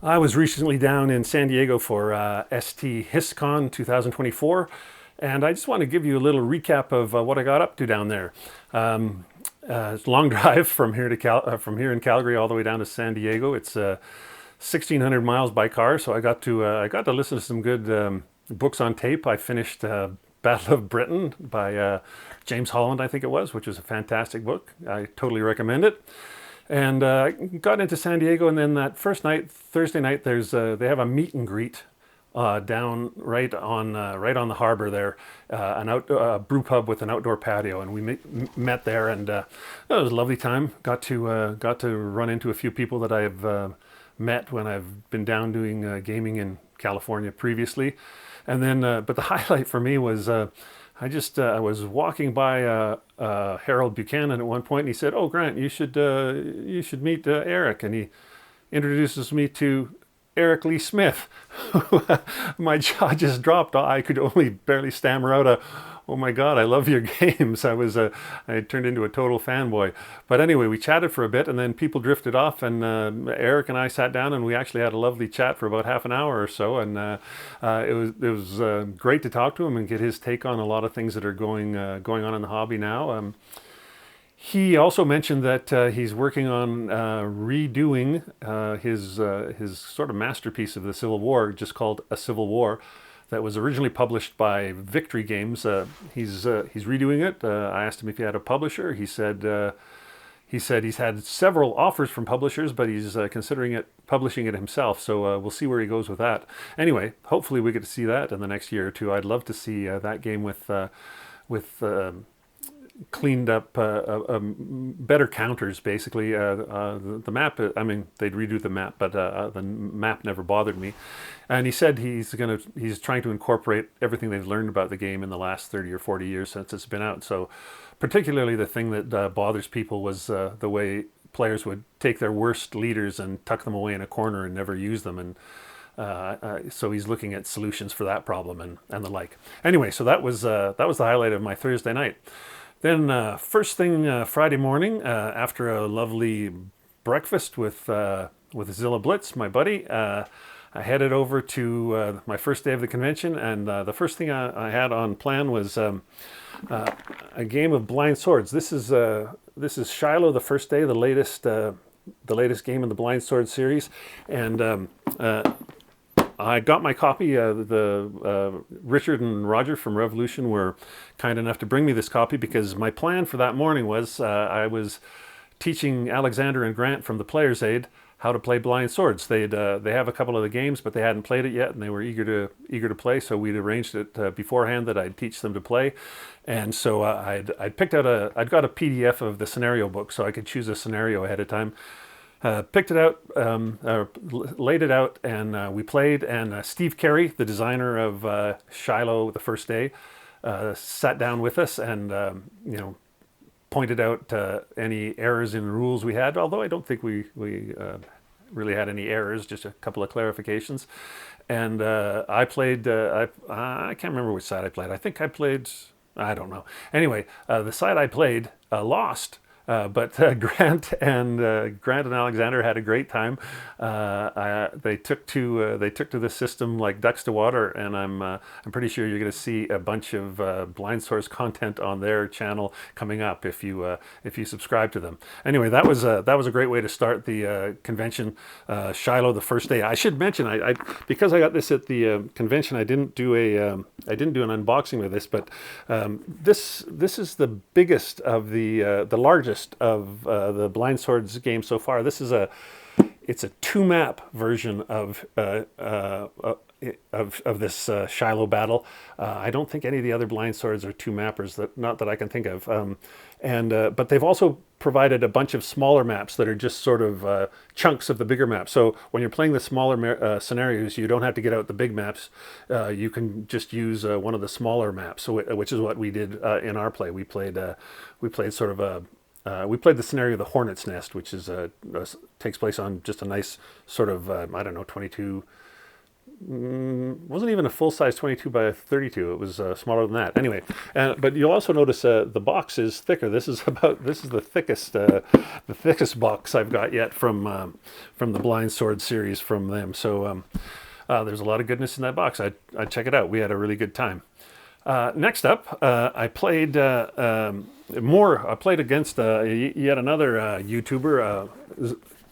I was recently down in San Diego for ST Histcon 2024, and I just want to give you a little recap of what I got up to down there. It's a long drive from here to from here in Calgary all the way down to San Diego. It's 1,600 miles by car, so I got to listen to some good books on tape. I finished Battle of Britain by James Holland, I think it was, which was a fantastic book. I totally recommend it. And got into San Diego, and then that first night, Thursday night, they have a meet and greet down right on the harbor there, an brew pub with an outdoor patio, and we met there, and it was a lovely time. Got to run into a few people that I've met when I've been down doing gaming in California previously, and then but the highlight for me was. I was walking by Harold Buchanan at one point, and he said, "Oh, Grant, you should meet Eric." And he introduces me to Eric Lee Smith. My jaw just dropped. I could only barely stammer out a, "Oh my God, I love your games." I turned into a total fanboy. But anyway, we chatted for a bit, and then people drifted off, and Eric and I sat down, and we actually had a lovely chat for about half an hour or so. And it was great to talk to him and get his take on a lot of things that are going on in the hobby now. He also mentioned that he's working on redoing his sort of masterpiece of the Civil War, just called A Civil War, that was originally published by Victory Games. He's redoing it. I asked him if he had a publisher. He said he's had several offers from publishers, but he's considering publishing it himself. So we'll see where he goes with that. Anyway, hopefully we get to see that in the next year or two. I'd love to see that game with cleaned up, better counters. Basically, the map. I mean, they'd redo the map, but the map never bothered me. And he said he's trying to incorporate everything they've learned about the game in the last 30 or 40 years since it's been out. So, particularly the thing that bothers people was the way players would take their worst leaders and tuck them away in a corner and never use them. And so he's looking at solutions for that problem and the like. Anyway, so that was the highlight of my Thursday night. Then first thing Friday morning, after a lovely breakfast with Zilla Blitz, my buddy, I headed over to my first day of the convention, and the first thing I had on plan was a game of blind swords. This is Shiloh, the first day, the latest game in the blind sword series, and I got my copy. Richard and Roger from Revolution were kind enough to bring me this copy because my plan for that morning was I was teaching Alexander and Grant from the Player's Aid how to play blind swords. They have a couple of the games, but they hadn't played it yet, and they were eager to play. So we'd arranged it beforehand that I'd teach them to play, and so I'd got a PDF of the scenario book, so I could choose a scenario ahead of time. Picked it out, laid it out, and we played. And Steve Carey, the designer of Shiloh, the first day, sat down with us and pointed out any errors in the rules we had. Although I don't think we really had any errors, just a couple of clarifications. And I played. I can't remember which side I played. I think I played. I don't know. Anyway, the side I played lost. But Grant and Alexander had a great time. They took to the system like ducks to water, and I'm pretty sure you're going to see a bunch of blind source content on their channel coming up if you subscribe to them. Anyway, that was a great way to start the convention. Shiloh, the first day. I should mention, I because I got this at the convention, I didn't do an unboxing with this, but this is the biggest of the largest of the blind swords game so far. It's a two map version of this Shiloh battle. I don't think any of the other blind swords are two mappers, not that I can think of. But they've also provided a bunch of smaller maps that are just sort of chunks of the bigger map. So when you're playing the smaller scenarios, you don't have to get out the big maps. You can just use one of the smaller maps. So which is what we did in our play. We played sort of a we played the scenario of the Hornet's Nest, which takes place on just a nice sort of, I don't know, 22 wasn't even a full-size 22 by 32. It was smaller than that. Anyway, but you'll also notice the box is thicker. This is the thickest box I've got yet from the Blind Sword series from them. So there's a lot of goodness in that box. I'd check it out. We had a really good time. Next up, I played more. I played against yet another YouTuber,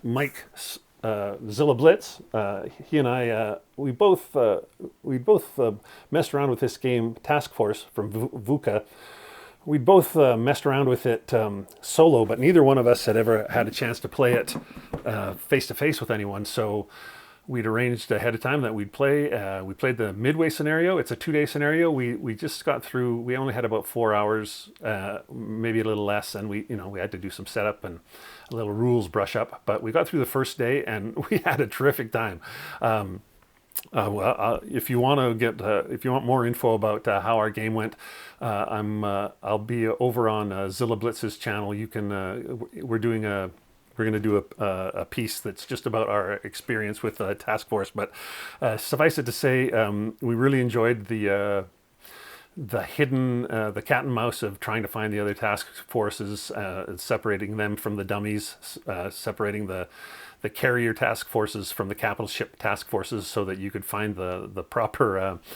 Mike Zilla Blitz. He and I, we both messed around with this game, Task Force from VUCA. We both messed around with it solo, but neither one of us had ever had a chance to play it face to face with anyone. So we'd arranged ahead of time that we'd play. We played the midway scenario. It's a 2-day scenario. We just got through. We only had about 4 hours, maybe a little less, and we had to do some setup and a little rules brush up. But we got through the first day, and we had a terrific time. If you want more info about how our game went, I'll be over on Zilla Blitz's channel. You can. We're going to do a piece that's just about our experience with Task Force. But suffice it to say, we really enjoyed the cat and mouse of trying to find the other task forces, separating them from the dummies, separating the carrier task forces from the capital ship task forces, so that you could find the proper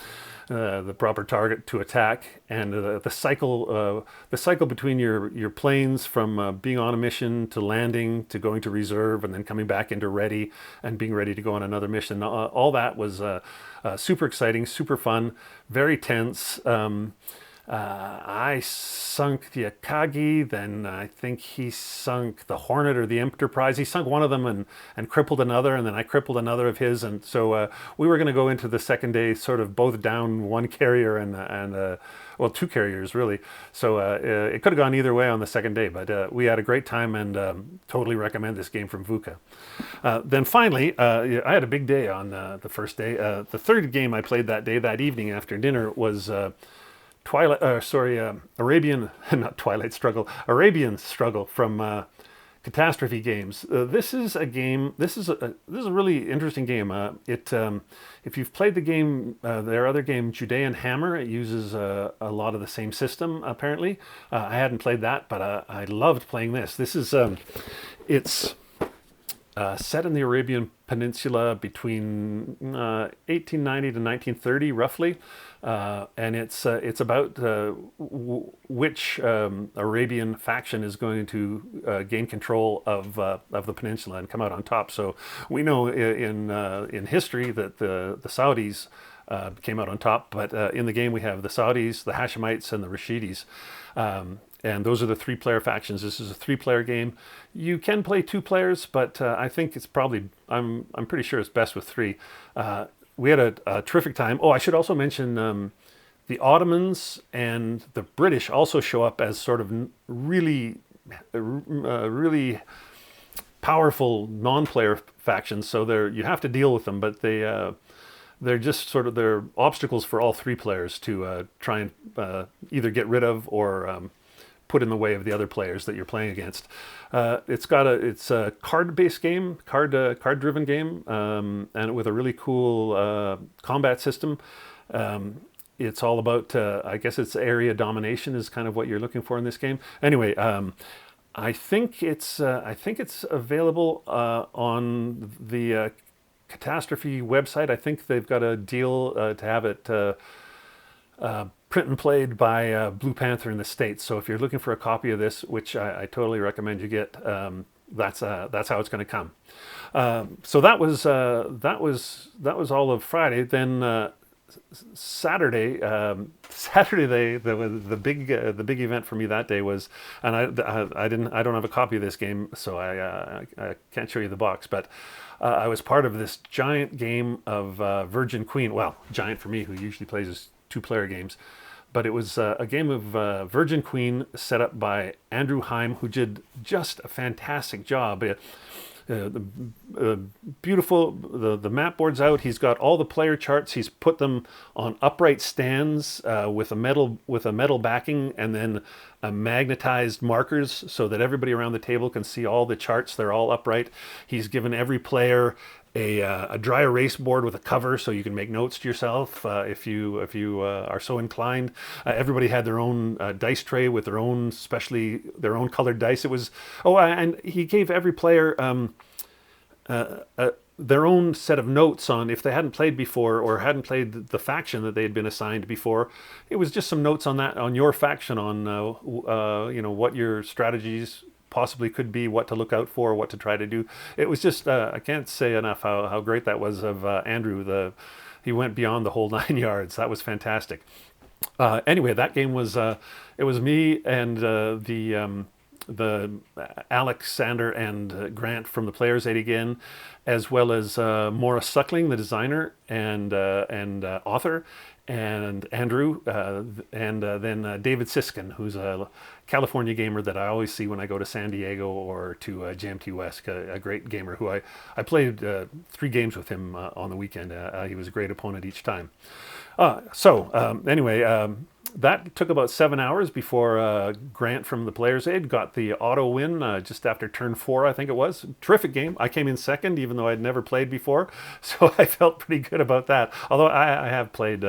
target to attack, and the cycle between your planes from being on a mission to landing to going to reserve and then coming back into ready and being ready to go on another mission. All that was super exciting, super fun, very tense. I sunk the Akagi, then I think he sunk the Hornet or the Enterprise. He sunk one of them and crippled another, and then I crippled another of his. And so we were going to go into the second day sort of both down one carrier and two carriers really. So it could have gone either way on the second day, but we had a great time, and totally recommend this game from VUCA. Then finally, I had a big day on the first day. The third game I played that day, that evening after dinner, was Arabian, not Twilight Struggle, Arabian Struggle from Catastrophe Games. This is a game. This is a really interesting game. If you've played the game, their other game, Judean Hammer, it uses a lot of the same system. Apparently, I hadn't played that, but I loved playing this. This is it's set in the Arabian Peninsula between 1890 to 1930, roughly, and it's about which Arabian faction is going to gain control of the peninsula and come out on top. So we know in history that the Saudis came out on top, but in the game we have the Saudis, the Hashemites, and the Rashidis. And those are the 3-player factions. This is a 3-player game. You can play 2 players, but I think it's probably, I'm pretty sure it's best with 3. We had a terrific time. Oh, I should also mention the Ottomans and the British also show up as sort of really powerful non-player factions. So you have to deal with them, but they're just sort of, they're obstacles for all 3 players to try and either get rid of or put in the way of the other players that you're playing against. It's a card-based game, card-driven game, and with a really cool combat system. It's all about, I guess it's area domination is kind of what you're looking for in this game. Anyway, I think it's available on the Catastrophe website. I think they've got a deal to have it print and played by Blue Panther in the States. So if you're looking for a copy of this, which I totally recommend you get, that's how it's going to come. So that was all of Friday. Then Saturday, the big event for me that day was, and I don't have a copy of this game, so I can't show you the box, but I was part of this giant game of Virgin Queen. Well, giant for me, who usually plays 2-player games. But it was a game of Virgin Queen set up by Andrew Heim, who did just a fantastic job. Beautiful, the map board's out. He's got all the player charts. He's put them on upright stands with a metal backing, and then magnetized markers so that everybody around the table can see all the charts. They're all upright. He's given every player a dry erase board with a cover so you can make notes to yourself if you are so inclined. Everybody had their own dice tray with their own colored dice. It was and he gave every player their own set of notes on if they hadn't played before or hadn't played the faction that they had been assigned before. It was just some notes on that, on your faction, on what your strategies possibly could be, what to look out for, what to try to do. It was just I can't say enough how great that was of Andrew. He went beyond the whole 9 yards. That was fantastic. Anyway, that game was it was me and the Alexander and Grant from the Players Aid again, as well as Maura Suckling, the designer and author, and Andrew, and then David Siskin, who's a California gamer that I always see when I go to San Diego or to JMT West, a great gamer who I played 3 games with him on the weekend. He was a great opponent each time. Anyway, that took about 7 hours before Grant from the Players Aid got the auto win just after turn 4, I think it was. Terrific game. I came in second, even though I'd never played before, so I felt pretty good about that. Although I have played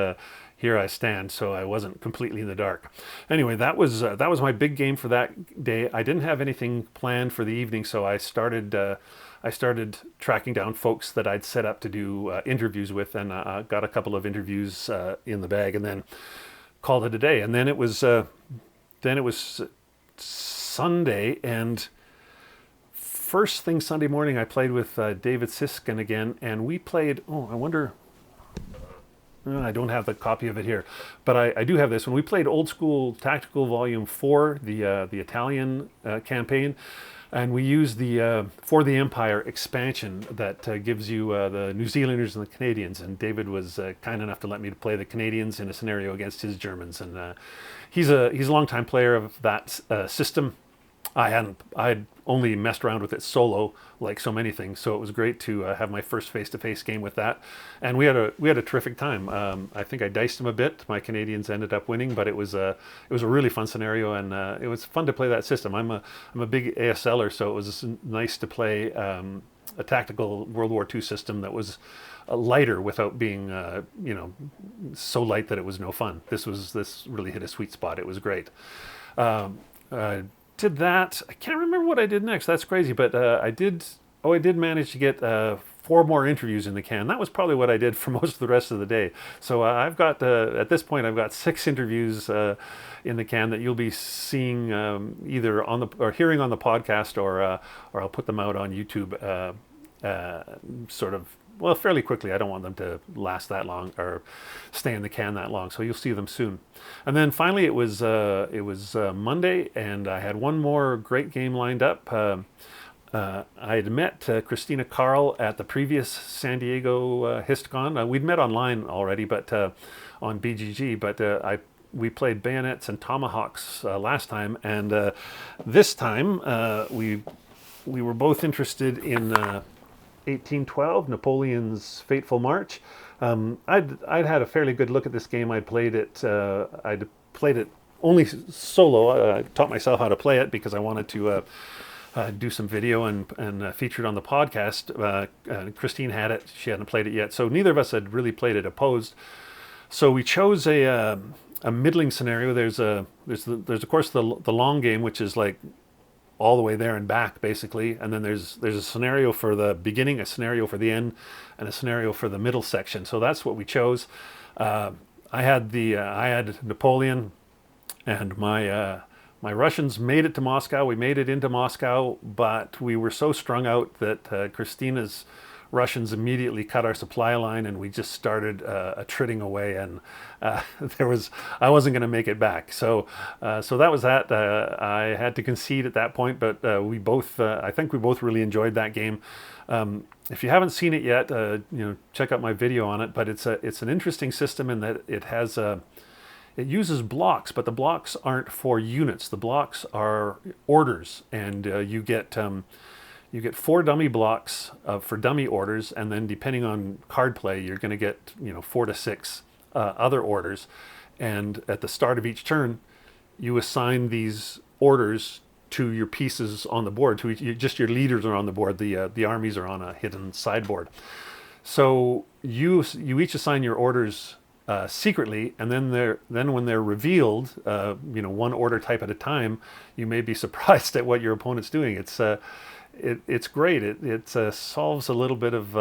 Here I Stand, so I wasn't completely in the dark. Anyway, that was my big game for that day. I didn't have anything planned for the evening, so I started tracking down folks that I'd set up to do interviews with, and got a couple of interviews in the bag, and then called it a day. And then it was Sunday, and first thing Sunday morning I played with David Siskin again, and we played. I wonder. I don't have the copy of it here, but I do have this one. We played Old School Tactical Volume 4, the Italian campaign. And we used the For the Empire expansion that gives you the New Zealanders and the Canadians. And David was kind enough to let me play the Canadians in a scenario against his Germans. And he's a longtime player of that system. I'd only messed around with it solo, like so many things. So it was great to have my first face-to-face game with that, and we had a terrific time. I think I diced him a bit. My Canadians ended up winning, but it was a really fun scenario, and it was fun to play that system. I'm a big ASLer, so it was nice to play a tactical World War II system that was lighter without being so light that it was no fun. This really hit a sweet spot. It was great. Did that. I can't remember what I did next. That's crazy, but I did manage to get 4 more interviews in the can. That was probably what I did for most of the rest of the day. So I've got at this point I've got 6 interviews in the can that you'll be seeing either or hearing on the podcast, or I'll put them out on YouTube sort of. Well, fairly quickly. I don't want them to last that long or stay in the can that long, so you'll see them soon. And then finally, it was Monday, and I had one more great game lined up. I had met Christina Carl at the previous San Diego Histcon. We'd met online already, but on BGG. But we played Bayonets and Tomahawks last time, and this time we were both interested in 1812, Napoleon's Fateful March. I'd had a fairly good look at this game. I'd played it only solo. I taught myself how to play it because I wanted to do some video and feature it on the podcast. Christine had it; she hadn't played it yet, so neither of us had really played it opposed. So we chose a middling scenario. There's of course the long game, which is like all the way there and back, basically. And then there's a scenario for the beginning, a scenario for the end, and a scenario for the middle section. So that's what we chose. I had Napoleon, and my Russians made it to Moscow. We made it into Moscow, but we were so strung out that Christina's Russians immediately cut our supply line, and we just started attriting away, and I wasn't going to make it back. So that was that. I had to concede at that point, but I think we both really enjoyed that game. If you haven't seen it yet, check out my video on it. But it's an interesting system in that it uses blocks, but the blocks aren't for units. The blocks are orders, and you get 4 dummy blocks for dummy orders, and then depending on card play, you're going to get 4 to 6 other orders. And at the start of each turn, you assign these orders to your pieces on the board. Just your leaders are on the board. The armies are on a hidden sideboard. So you each assign your orders secretly, and then when they're revealed, one order type at a time, you may be surprised at what your opponent's doing. It's great. It solves a little bit of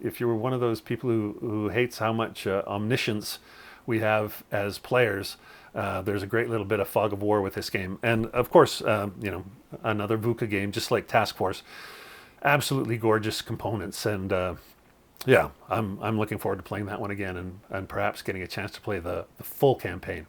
if you're one of those people who hates how much omniscience we have as players. There's a great little bit of fog of war with this game, and of course, another VUCA game, just like Task Force. Absolutely gorgeous components, and yeah, I'm looking forward to playing that one again, and perhaps getting a chance to play the full campaign.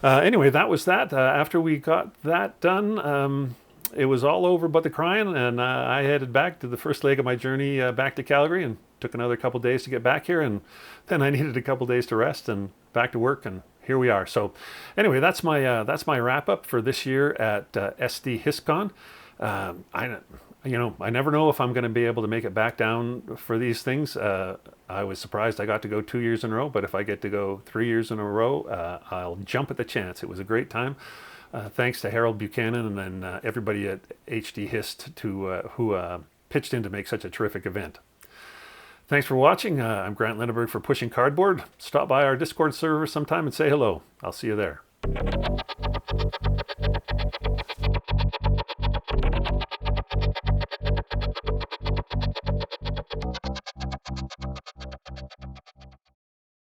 Anyway, that was that. After we got that done, it was all over but the crying, and I headed back to the first leg of my journey back to Calgary, and took another couple days to get back here, and then I needed a couple days to rest and back to work, and here we are. So anyway, that's my wrap up for this year at SD Histcon. I never know if I'm going to be able to make it back down for these things. I was surprised I got to go 2 years in a row, but if I get to go 3 years in a row, I'll jump at the chance. It was a great time. Thanks to Harold Buchanan and then everybody at HD Hist who pitched in to make such a terrific event. Thanks for watching. I'm Grant Lindenberg for Pushing Cardboard. Stop by our Discord server sometime and say hello. I'll see you there.